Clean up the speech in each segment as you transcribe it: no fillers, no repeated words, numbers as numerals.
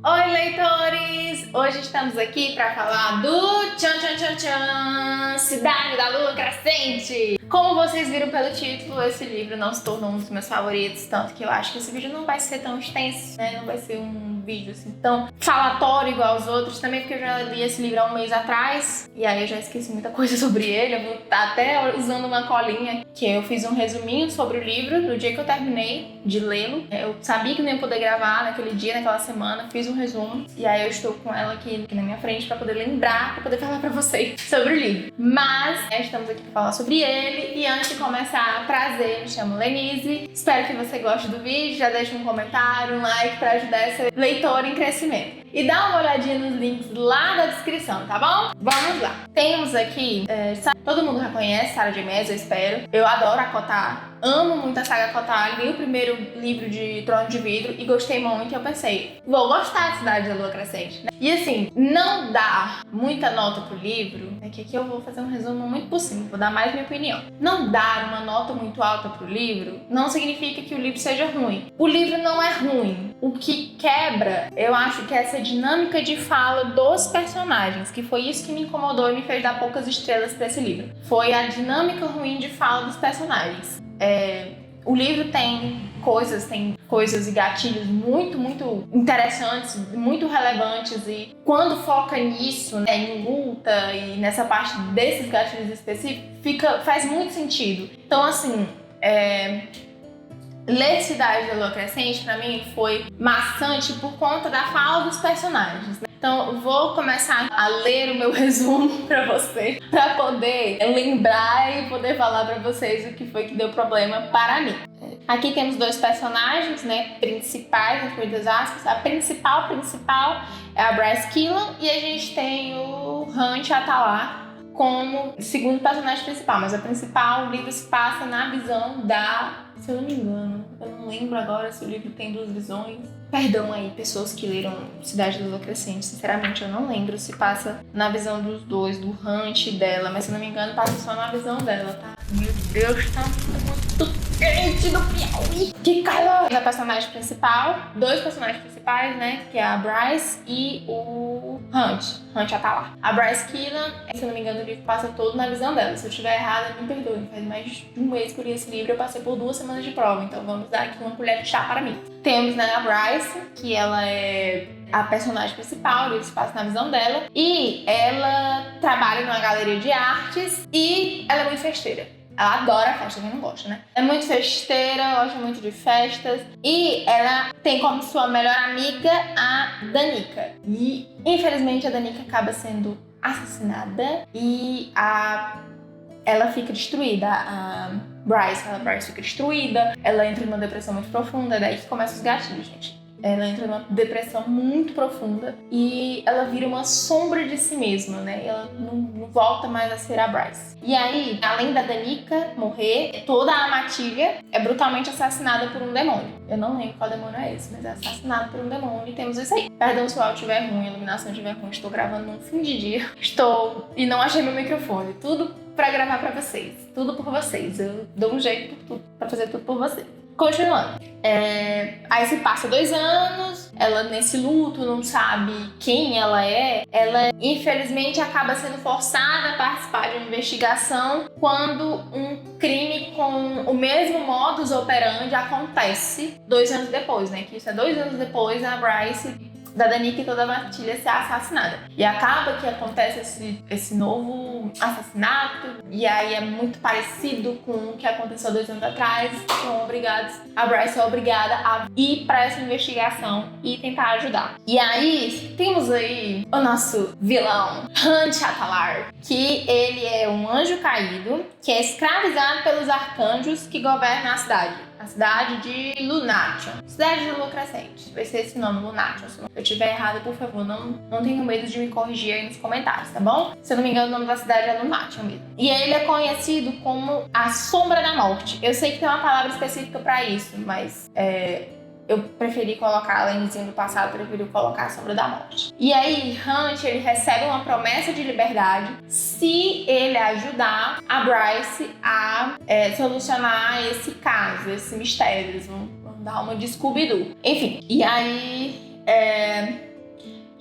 Oi, leitores! Hoje estamos aqui para falar do Tchan Tchan Tchan Tchan, Cidade da Lua Crescente! Como vocês viram pelo título, esse livro não se tornou um dos meus favoritos, tanto que eu acho que esse vídeo não vai ser tão extenso, né? Não vai ser um vídeo assim tão falatório igual aos outros, também porque eu já li esse livro há um mês atrás, e aí eu já esqueci muita coisa sobre ele, eu vou estar até usando uma colinha, que eu fiz um resuminho sobre o livro no dia que eu terminei de lê-lo. Eu sabia que não ia poder gravar naquele dia, naquela semana, fiz um resumo, e aí eu estou com ela aqui na minha frente para poder lembrar, para poder falar para vocês sobre o livro. Mas estamos aqui para falar sobre ele, e antes de começar, prazer, me chamo Lenise, espero que você goste do vídeo, já deixa um comentário, um like para ajudar esse leitor em crescimento. E dá uma olhadinha nos links lá da descrição, tá bom? Vamos lá. Temos aqui, todo mundo já conhece Sarah J. Maas, eu espero. Eu adoro a Kotar, amo muito a saga Kotar, li o primeiro livro de Trono de Vidro e gostei muito, e eu pensei, vou gostar de Cidade da Lua Crescente, né? E assim, não dar muita nota pro livro, é que aqui eu vou fazer um resumo muito por cima, vou dar mais minha opinião. Não dar uma nota muito alta pro livro não significa que o livro seja ruim. O livro não é ruim. O que quebra, eu acho que é essa dinâmica de fala dos personagens, que foi isso que me incomodou e me fez dar poucas estrelas pra esse livro. Foi a dinâmica ruim de fala dos personagens. O livro tem coisas e gatilhos muito interessantes, muito relevantes, e quando foca nisso, né, em luta e nessa parte desses gatilhos específicos, faz muito sentido. Então, assim, ler Cidade da Lua Crescente, pra mim, foi maçante por conta da fala dos personagens, né? Então, vou começar a ler o meu resumo pra vocês, pra poder lembrar e poder falar pra vocês o que foi que deu problema para mim. Aqui temos dois personagens, né, principais, entre muitas aspas. A principal é a Bryce Killam, e a gente tem o Hunt Atalar como segundo personagem principal, mas a principal, o livro se passa na visão da... Se eu não me engano, eu não lembro agora se o livro tem duas visões. Perdão aí, pessoas que leram Cidade da Lua Crescente, sinceramente eu não lembro se passa na visão dos dois, do Hunt e dela, mas se eu não me engano passa só na visão dela, tá? Meu Deus, tá muito quente do Piauí! Que calor! A personagem principal, dois personagens principais, né, que é a Bryce e o Hunt Atalar. A Bryce Killam, se eu não me engano, o livro passa todo na visão dela. Se eu estiver errada, me perdoe. Faz mais de um mês que eu li esse livro, eu passei por 2 semanas de prova, então vamos dar aqui uma colher de chá para mim. Temos, né, a Bryce, que ela é a personagem principal, o livro se passa na visão dela, e ela trabalha numa galeria de artes e ela é muito festeira. Ela adora festa, quem não gosta, né? É muito festeira, gosta muito de festas. E ela tem como sua melhor amiga a Danica. E, infelizmente, a Danica acaba sendo assassinada e ela fica destruída. A Bryce fica destruída, ela entra numa depressão muito profunda, daí que começam os gatilhos, gente. Ela entra numa depressão muito profunda e ela vira uma sombra de si mesma, né? Ela não volta mais a ser a Bryce. E aí, além da Danica morrer, toda a matilha é brutalmente assassinada por um demônio. Eu não lembro qual demônio é esse, mas é assassinado por um demônio e temos isso aí. Perdão se o áudio estiver ruim, a iluminação estiver ruim, estou gravando num fim de dia. E não achei meu microfone. Tudo pra gravar pra vocês. Tudo por vocês. Eu dou um jeito por tudo, pra fazer tudo por vocês. Continuando. Aí se passa 2 anos, ela nesse luto não sabe quem ela é. Ela, infelizmente, acaba sendo forçada a participar de uma investigação quando um crime com o mesmo modus operandi acontece 2 anos depois, né? Que isso é 2 anos depois da Bryce, da Danica e toda a matilha ser assassinada. E acaba que acontece esse novo assassinato, e aí é muito parecido com o que aconteceu 2 anos atrás. A Bryce é obrigada a ir para essa investigação e tentar ajudar. E aí, temos aí o nosso vilão, Hunt Atalar, que ele é um anjo caído, que é escravizado pelos arcanjos que governam a cidade de Lunation. Cidade da Lua Crescente. Vai ser esse nome, Lunation. Se eu estiver errado, por favor, não tenham medo de me corrigir aí nos comentários, tá bom? Se eu não me engano, o nome da cidade é Lunation mesmo. E ele é conhecido como a Sombra da Morte. Eu sei que tem uma palavra específica pra isso, mas eu preferi colocar, a Lenezinha do passado preferiu colocar a Sombra da Morte. E aí, Hunt, ele recebe uma promessa de liberdade se ele ajudar a Bryce a solucionar esse caso, esse mistério. Eles vão dar uma de Scooby-Doo. Enfim, e aí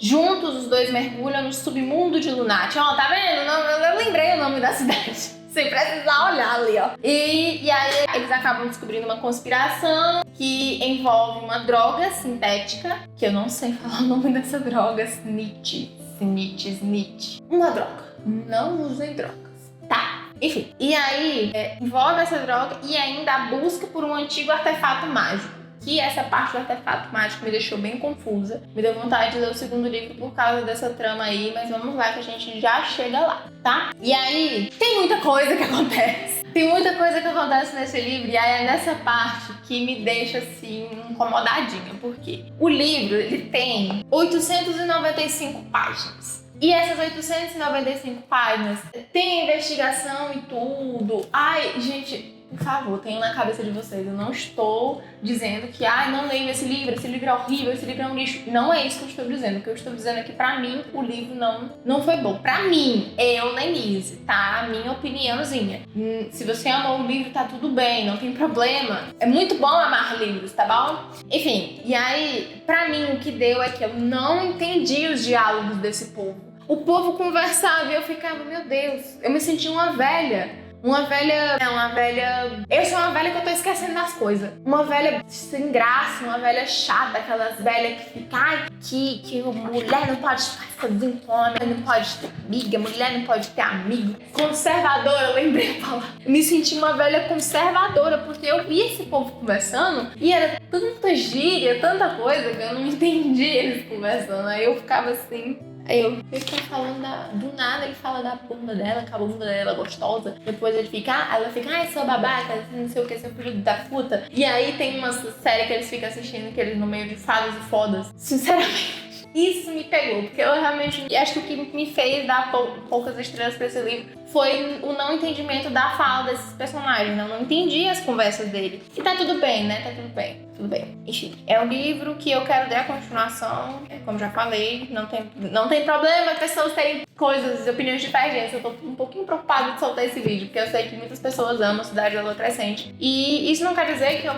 Juntos, os dois mergulham no submundo de Lunatium. Ó, tá vendo? Eu lembrei o nome da cidade. Sem precisar olhar ali, ó. E aí eles acabam descobrindo uma conspiração que envolve uma droga sintética, que eu não sei falar o nome dessa droga, snitch. Uma droga. Não usem drogas, tá? Enfim, e aí envolve essa droga e ainda a busca por um antigo artefato mágico. Que essa parte do artefato mágico me deixou bem confusa. Me deu vontade de ler o segundo livro por causa dessa trama aí, mas vamos lá que a gente já chega lá, tá? E aí, tem muita coisa que acontece. Tem muita coisa que acontece nesse livro e aí é nessa parte que me deixa, assim, incomodadinha. Por quê? O livro, ele tem 895 páginas. E essas 895 páginas tem investigação e tudo. Ai, gente... Por favor, tenham na cabeça de vocês, eu não estou dizendo que não leiam esse livro é horrível, esse livro é um lixo. Não é isso que eu estou dizendo. O que eu estou dizendo é que pra mim o livro não foi bom. Pra mim, eu, Lenise, tá? Minha opiniãozinha. Se você amou o livro, tá tudo bem, não tem problema. É muito bom amar livros, tá bom? Enfim, e aí, pra mim o que deu é que eu não entendi os diálogos desse povo. O povo conversava e eu ficava, meu Deus, eu me senti uma velha. Eu sou uma velha que eu tô esquecendo das coisas. Uma velha sem graça, uma velha chata, aquelas velhas que ficam, que mulher não pode ficar sozinha com homem, não pode ter amiga, mulher não pode ter amigo. Conservadora, eu lembrei a palavra. Eu me senti uma velha conservadora, porque eu vi esse povo conversando e era tanta gíria, tanta coisa que eu não entendi eles conversando. Aí eu ficava assim... Ele fica falando do nada, ele fala da bunda dela, que a bunda dela é gostosa. Depois ela fica, sou babaca, não sei o que, seu filho da puta. E aí tem uma série que eles ficam assistindo, que eles no meio de fadas e fodas. Sinceramente, isso me pegou, porque eu realmente acho que o que me fez dar poucas estrelas pra esse livro foi o não entendimento da fala desses personagens. Eu não entendi as conversas dele. E tá tudo bem, né? Tá tudo bem. Enfim, é um livro que eu quero ler a continuação. Como já falei, não tem problema pessoas terem coisas, opiniões divergentes. Eu tô um pouquinho preocupada de soltar esse vídeo, porque eu sei que muitas pessoas amam Cidade da Lua Crescente. E isso não quer dizer que eu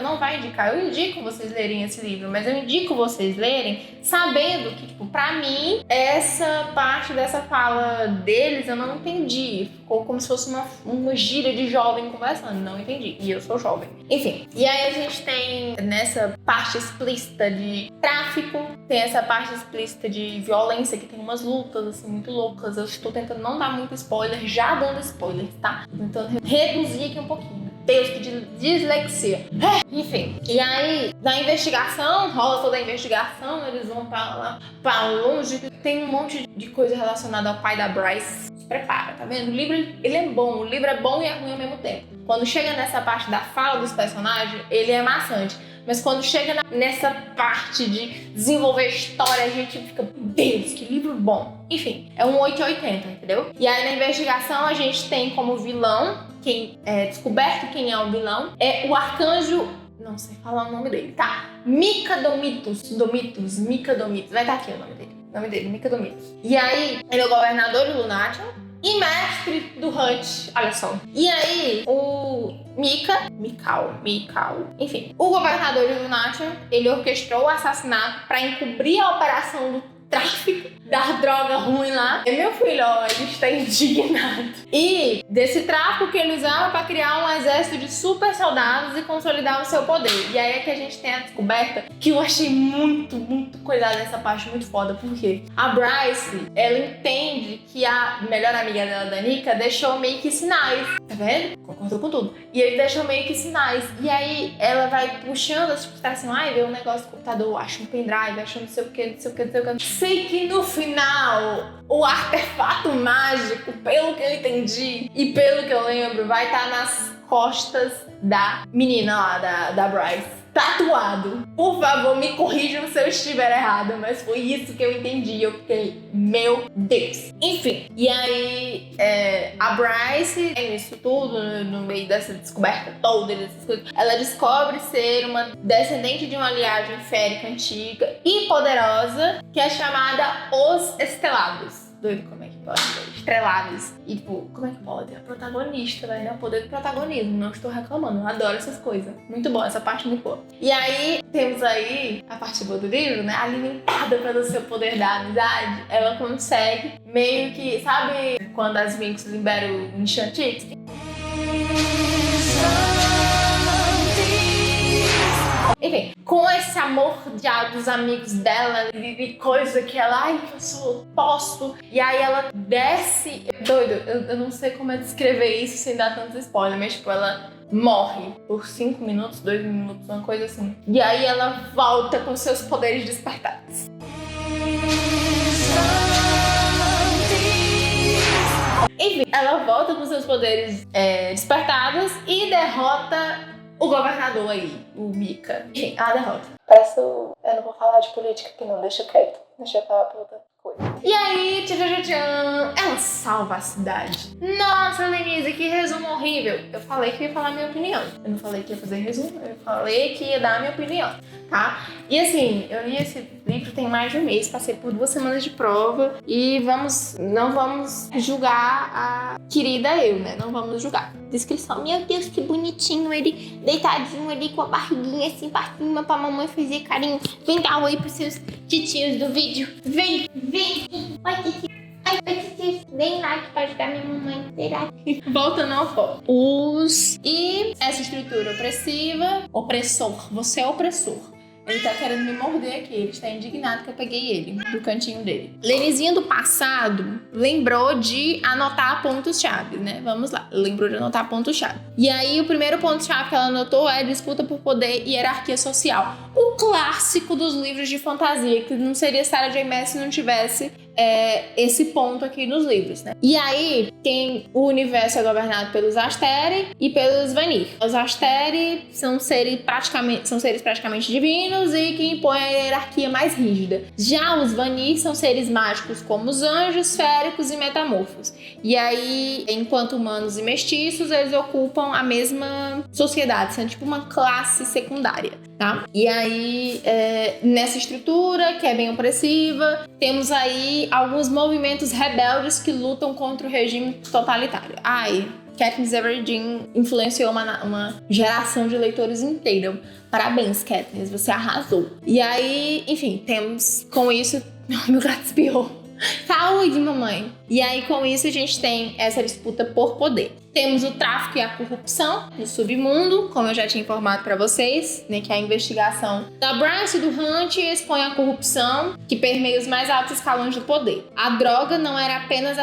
não vá indicar. Eu indico vocês lerem esse livro, mas eu indico vocês lerem sabendo que, pra mim, essa parte dessa fala deles eu não entendi. Ficou como se fosse uma gíria de jovem conversando. Não entendi. E eu sou jovem. Enfim. E aí a gente tem nessa parte explícita de tráfico, tem essa parte explícita de violência, que tem umas lutas, assim, muito loucas. Eu estou tentando não dar muito spoiler, já dando spoilers, tá? Tentando reduzir aqui um pouquinho. Deus, que dislexia. Enfim, e aí, na investigação, rola toda a investigação, eles vão pra longe, tem um monte de coisa relacionada ao pai da Bryce. Se prepara, tá vendo? O livro, ele é bom, o livro é bom e é ruim ao mesmo tempo. Quando chega nessa parte da fala dos personagens, ele é maçante. Mas quando chega nessa parte de desenvolver história, a gente fica, meu Deus, que livro bom. Enfim, é um 880, entendeu? E aí na investigação a gente tem como vilão, quem é descoberto quem é o vilão, é o arcanjo, não sei falar o nome dele, tá? Mika Domitus, vai estar aqui o nome dele, Mika Domitus. E aí, ele é o governador de Lunatium e mestre do Hut, olha só. E aí, o Mikau, enfim, o governador de Lunatium, ele orquestrou o assassinato para encobrir a operação do tráfico da droga ruim lá. E meu filho, ó, ele está indignado. E desse tráfico que ele usava para criar um exército de super soldados e consolidar o seu poder. E aí é que a gente tem a descoberta que eu achei muito cuidado nessa parte, muito foda. Por quê? A Bryce, ela entende que a melhor amiga dela, Danica, deixou meio que sinais. Tá vendo? Concordou com tudo. E ele deixou meio que sinais. E aí ela vai puxando, tipo, tá assim, vê um negócio do computador, acha um pendrive, acha não sei o que. Sei que no final, o artefato mágico, pelo que eu entendi e pelo que eu lembro, vai estar nas costas da menina lá, da Bryce. Tatuado. Por favor, me corrijam se eu estiver errado, mas foi isso que eu entendi. Eu fiquei, meu Deus. Enfim, e aí a Bryce, nisso tudo, no meio dessa descoberta toda, dessas coisas, ela descobre ser uma descendente de uma linhagem férica antiga e poderosa, que é chamada Os Estelados. Doido, como é que pode? Estreladas. E, tipo, como é que pode? A protagonista, velho, né? O poder do protagonismo. Não estou reclamando, eu adoro essas coisas. Muito bom, essa parte é muito boa. E aí, temos aí a parte boa do livro, né? Alimentada pelo seu poder da amizade, ela consegue meio que, sabe quando as Winx liberam o Enchantix? Enfim, com esse amor dos amigos dela e coisa que ela, ai, eu sou posso. E aí ela desce. Doido, eu não sei como é descrever isso sem dar tantos spoilers, mas tipo, ela morre por 5 minutos, 2 minutos, uma coisa assim. E aí ela volta com seus poderes despertados. Enfim, ela volta com seus poderes despertados e derrota o governador aí, o Mika. Enfim, ela derrota. Eu não vou falar de política aqui não, deixa quieto. Deixa eu falar pra outra coisa. E aí, tchan, ela salva a cidade. Nossa, Lenise, que resumo horrível. Eu falei que ia falar a minha opinião. Eu não falei que ia fazer resumo, eu falei que ia dar a minha opinião, tá? E assim, eu li esse livro tem mais de um mês, passei por 2 semanas de prova e não vamos julgar a querida eu, né? Não vamos julgar. Descrição, meu Deus, que bonitinho ele, deitadinho ali com a barriguinha assim pra cima pra mamãe fazer carinho. Vem dar um oi pros seus titios do vídeo. Vem. Oi, titio. Oi, titio. Vem lá que pode ajudar minha mamãe. Será? Voltando ao foco. E essa estrutura opressiva, opressor, você é opressor. Ele tá querendo me morder aqui, ele está indignado que eu peguei ele, do cantinho dele. Lenizinha do passado lembrou de anotar pontos-chave, né? Vamos lá, lembrou de anotar pontos-chave. E aí, o primeiro ponto-chave que ela anotou é disputa por poder e hierarquia social. O clássico dos livros de fantasia, que não seria Sarah J. Maas se não tivesse esse ponto aqui nos livros, né? E aí, o universo é governado pelos Asteri e pelos Vanir. Os Asteri são seres praticamente divinos e que impõem a hierarquia mais rígida. Já os Vanir são seres mágicos como os anjos, féricos e metamorfos. E aí, enquanto humanos e mestiços, eles ocupam a mesma sociedade, sendo tipo uma classe secundária, tá? E aí, nessa estrutura, que é bem opressiva, temos aí alguns movimentos rebeldes que lutam contra o regime totalitário. Katniss Everdeen influenciou uma geração de leitores inteira. Parabéns, Katniss, você arrasou. E aí, enfim, temos com isso... Meu gato espiou. Saúde, mamãe! E aí, com isso, a gente tem essa disputa por poder. Temos o tráfico e a corrupção no submundo, como eu já tinha informado para vocês, né, que a investigação da Bryce e do Hunt expõe a corrupção que permeia os mais altos escalões do poder. A droga não era apenas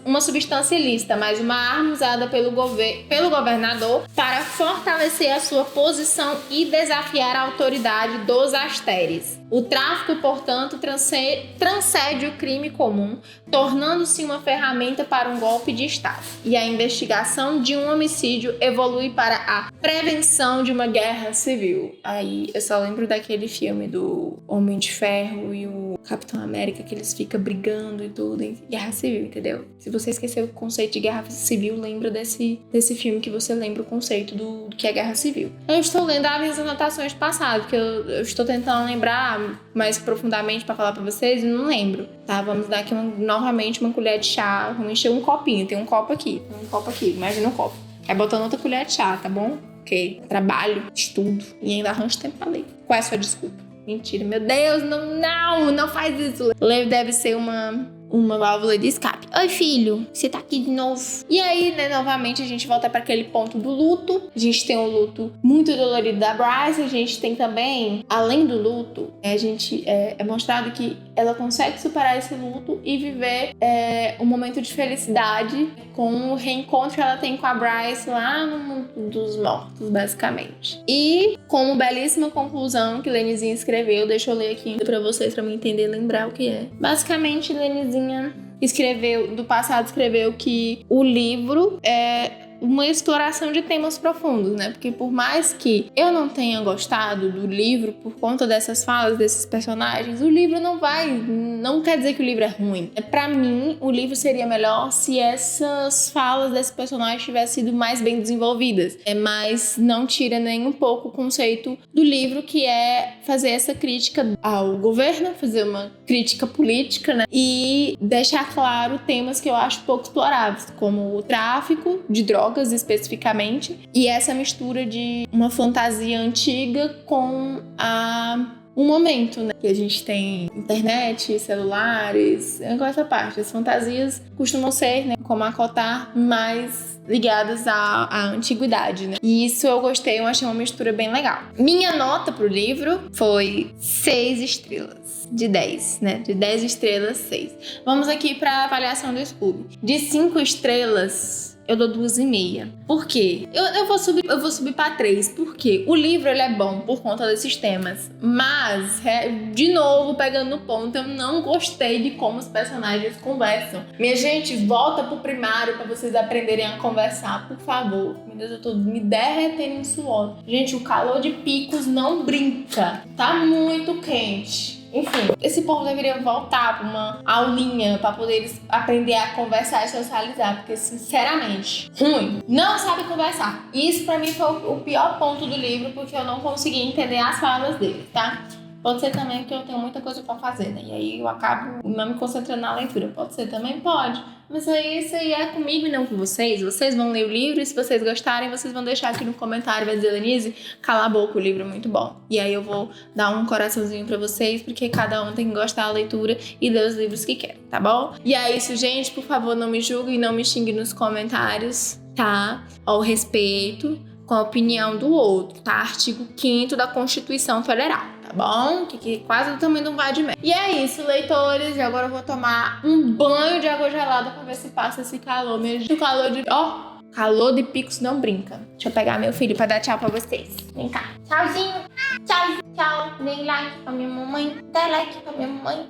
uma substância ilícita, mas uma arma usada pelo governador para fortalecer a sua posição e desafiar a autoridade dos Asteres. O tráfico, portanto, transcende o crime comum, tornando-se uma ferramenta para um golpe de Estado. E a investigação de um homicídio evolui para a prevenção de uma guerra civil. Aí eu só lembro daquele filme do Homem de Ferro e o Capitão América, que eles ficam brigando e tudo em guerra civil, entendeu? Se você esqueceu o conceito de guerra civil, lembra desse filme que você lembra o conceito do que é guerra civil. Eu estou lendo as minhas anotações do passado, porque eu estou tentando lembrar mais profundamente para falar para vocês e não lembro, tá? Vamos dar aqui novamente uma colher de chá, vamos encher um copinho, tem um copo aqui, imagina um copo. Aí botando outra colher de chá, tá bom? Porque trabalho, estudo e ainda arranjo tempo pra ler. Qual é a sua desculpa? Mentira, meu Deus, não faz isso. Ler deve ser uma válvula de escape. Oi, filho, você tá aqui de novo. E aí, né, novamente a gente volta para aquele ponto do luto. A gente tem o luto muito dolorido da Bryce. A gente tem também, além do luto, é mostrado que ela consegue superar esse luto e viver um momento de felicidade com o reencontro que ela tem com a Bryce lá no mundo dos mortos, basicamente. E como belíssima conclusão que Lenizinha escreveu, deixa eu ler aqui pra vocês, pra me entender e lembrar o que é. Basicamente, Lenizinha do passado escreveu que o livro uma exploração de temas profundos, né? Porque por mais que eu não tenha gostado do livro por conta dessas falas desses personagens, o livro não quer dizer que o livro é ruim. Pra mim, o livro seria melhor se essas falas desses personagens tivessem sido mais bem desenvolvidas. Mas não tira nem um pouco o conceito do livro, que é fazer essa crítica ao governo, fazer uma crítica política, né? E deixar claro temas que eu acho pouco explorados, como o tráfico de drogas especificamente, e essa mistura de uma fantasia antiga com um momento, né? Que a gente tem internet, celulares, com essa parte. As fantasias costumam ser, né, como a Cotar, mais ligadas à antiguidade, né? E isso eu gostei, eu achei uma mistura bem legal. Minha nota pro livro foi 6 estrelas. De 10, né? De 10 estrelas, 6. Vamos aqui pra avaliação do Scooby. De 5 estrelas, eu dou 2,5. Por quê? Eu vou subir pra 3. Por quê? O livro, ele é bom por conta desses temas. Mas, de novo, pegando no ponto, eu não gostei de como os personagens conversam. Minha gente, volta pro primário pra vocês aprenderem a conversar, por favor. Meu Deus, eu tô me derretendo em suor. Gente, o calor de Picos não brinca. Tá muito quente. Enfim, esse povo deveria voltar pra uma aulinha pra poder eles aprender a conversar e socializar, porque, sinceramente, ruim. Não sabe conversar. Isso pra mim foi o pior ponto do livro, porque eu não consegui entender as falas dele, tá? Pode ser também porque eu tenho muita coisa pra fazer, né? E aí eu acabo não me concentrando na leitura. Pode ser também? Pode. Mas isso aí é comigo e não com vocês. Vocês vão ler o livro e se vocês gostarem, vocês vão deixar aqui no comentário, vai dizer, Denise, cala a boca, o livro é muito bom. E aí eu vou dar um coraçãozinho pra vocês, porque cada um tem que gostar da leitura e ler os livros que quer, tá bom? E é isso, gente. Por favor, não me julguem, não me xinguem nos comentários, tá? Ao respeito com a opinião do outro, tá? Artigo 5º da Constituição Federal, tá bom? Que quase do tamanho de um vade-mecum. E é isso, leitores. E agora eu vou tomar um banho de água gelada pra ver se passa esse calor. Mesmo o calor de... calor de Picos não brinca. Deixa eu pegar meu filho pra dar tchau pra vocês. Vem cá. Tchauzinho. Tchau. Tchau. Dê like pra minha mamãe. Dê like pra minha mamãe.